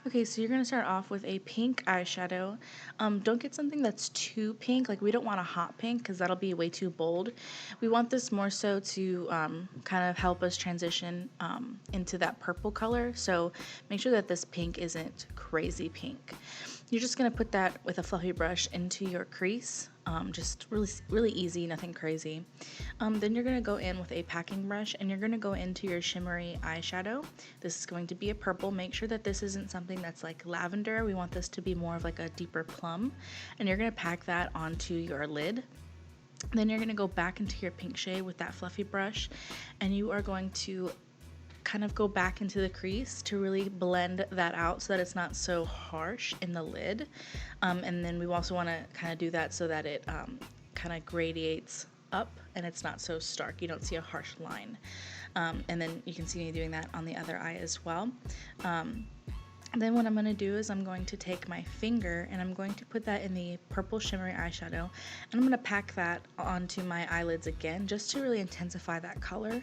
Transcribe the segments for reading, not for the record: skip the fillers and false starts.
Okay, so you're going to start off with a pink eyeshadow. Don't get something that's too pink. Like, we don't want a hot pink because that'll be way too bold. We want this more so to kind of help us transition into that purple color. So make sure that this pink isn't crazy pink. You're just going to put that with a fluffy brush into your crease. Just really easy, nothing crazy. Then you're going to go in with a packing brush and you're going to go into your shimmery eyeshadow. This is going to be a purple. Make sure that this isn't something that's like lavender. We want this to be more of like a deeper plum. And you're going to pack that onto your lid. Then you're going to go back into your pink shade with that fluffy brush and you are going to kind of go back into the crease to really blend that out so that it's not so harsh in the lid. And then we also want to kind of do that so that it kind of gradiates up and it's not so stark. You don't see a harsh line. And then you can see me doing that on the other eye as well. Then what I'm going to do is I'm going to take my finger and I'm going to put that in the purple shimmery eyeshadow and I'm going to pack that onto my eyelids again just to really intensify that color.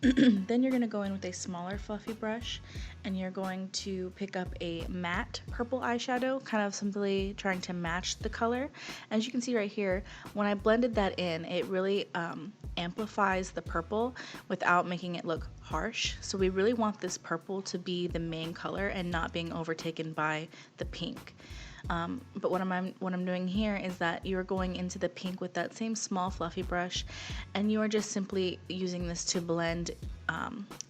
Then you're going to go in with a smaller fluffy brush and you're going to pick up a matte purple eyeshadow, kind of simply trying to match the color. As you can see right here, when I blended that in, it really amplifies the purple without making it look harsh. So we really want this purple to be the main color and not being overtaken by the pink. But what I'm doing here is that you're going into the pink with that same small fluffy brush and you are just simply using this to blend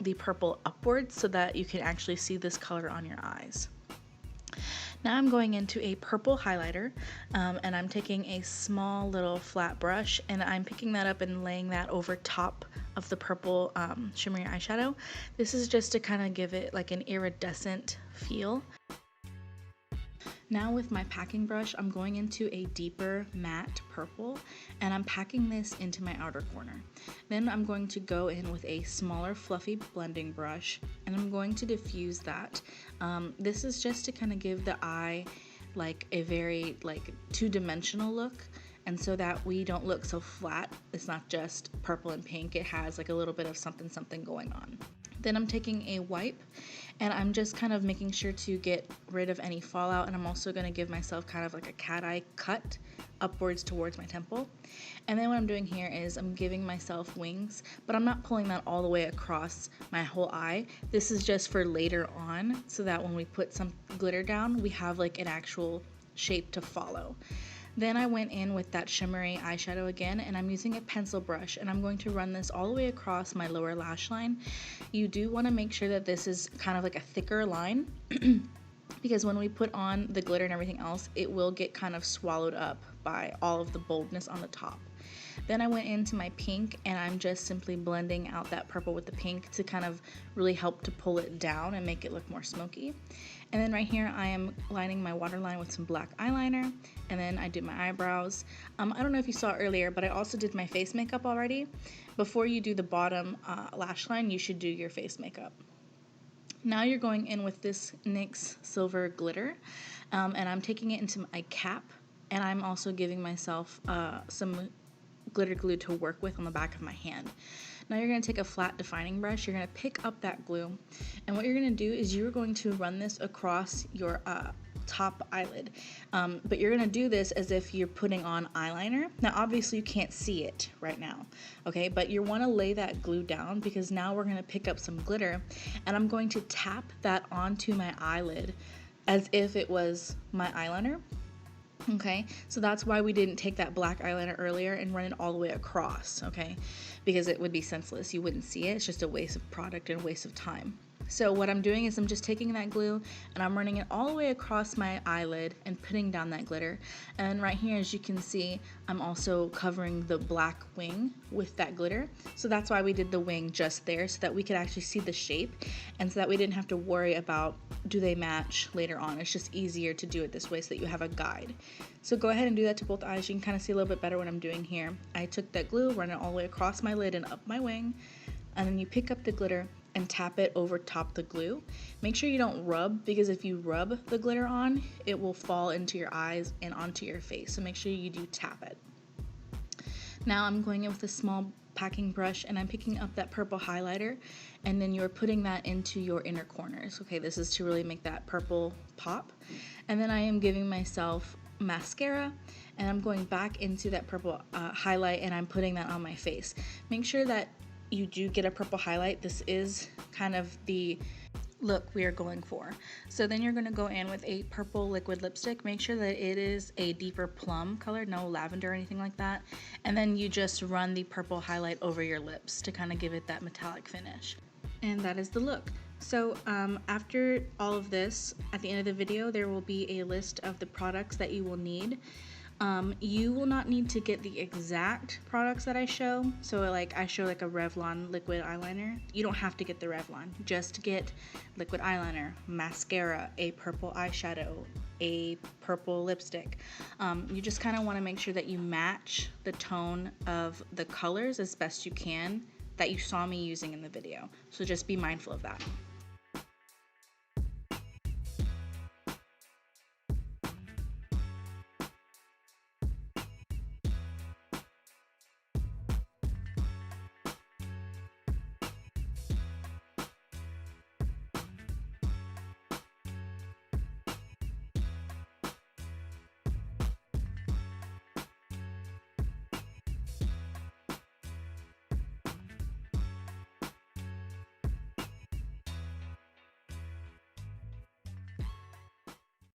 the purple upwards so that you can actually see this color on your eyes. Now I'm going into a purple highlighter and I'm taking a small little flat brush and I'm picking that up and laying that over top of the purple shimmery eyeshadow. This is just to kind of give it like an iridescent feel. Now with my packing brush, I'm going into a deeper matte purple and I'm packing this into my outer corner. Then I'm going to go in with a smaller fluffy blending brush and I'm going to diffuse that. This is just to kind of give the eye like a very like two-dimensional look, and so that we don't look so flat. It's not just purple and pink, it has like a little bit of something going on. Then I'm taking a wipe and I'm just kind of making sure to get rid of any fallout, and I'm also going to give myself kind of like a cat eye cut upwards towards my temple. And then what I'm doing here is I'm giving myself wings, but I'm not pulling that all the way across my whole eye. This is just for later on so that when we put some glitter down, we have like an actual shape to follow. Then I went in with that shimmery eyeshadow again and I'm using a pencil brush and I'm going to run this all the way across my lower lash line. You do want to make sure that this is kind of like a thicker line because when we put on the glitter and everything else, it will get kind of swallowed up by all of the boldness on the top. Then I went into my pink and I'm just simply blending out that purple with the pink to kind of really help to pull it down and make it look more smoky. And then right here I am lining my waterline with some black eyeliner, and then I did my eyebrows. I don't know if you saw earlier, but I also did my face makeup already. Before you do the bottom lash line, you should do your face makeup. Now you're going in with this NYX silver glitter, and I'm taking it into my cap, and I'm also giving myself some glitter glue to work with on the back of my hand. Now you're going to take a flat defining brush, you're going to pick up that glue, and what you're going to do is you're going to run this across your top eyelid. But you're going to do this as if you're putting on eyeliner. Now obviously you can't see it right now, okay, but you want to lay that glue down because now we're going to pick up some glitter and I'm going to tap that onto my eyelid as if it was my eyeliner. Okay, so that's why we didn't take that black eyeliner earlier and run it all the way across, okay, because it would be senseless. You wouldn't see it. It's just a waste of product and a waste of time. So what I'm doing is I'm just taking that glue and I'm running it all the way across my eyelid and putting down that glitter. And right here, as you can see, I'm also covering the black wing with that glitter. So that's why we did the wing just there, so that we could actually see the shape and so that we didn't have to worry about do they match later on. It's just easier to do it this way so that you have a guide. So go ahead and do that to both eyes. You can kind of see a little bit better what I'm doing here. I took that glue, run it all the way across my lid and up my wing, and then you pick up the glitter and tap it over top the glue. Make sure you don't rub, because if you rub the glitter on, it will fall into your eyes and onto your face. So make sure you do tap it. Now I'm going in with a small packing brush and I'm picking up that purple highlighter, and then you're putting that into your inner corners. Okay, this is to really make that purple pop. And then I am giving myself mascara, and I'm going back into that purple highlight, and I'm putting that on my face. Make sure that you do get a purple highlight. This is kind of the look we are going for. So then you're going to go in with a purple liquid lipstick. Make sure that it is a deeper plum color, no lavender or anything like that. And then you just run the purple highlight over your lips to kind of give it that metallic finish. And that is the look. So after all of this, at the end of the video, there will be a list of the products that you will need. You will not need to get the exact products that I show. So like I show like a Revlon liquid eyeliner. You don't have to get the Revlon. Just get liquid eyeliner, mascara, a purple eyeshadow, a purple lipstick. You just kind of want to make sure that you match the tone of the colors as best you can that you saw me using in the video. So just be mindful of that.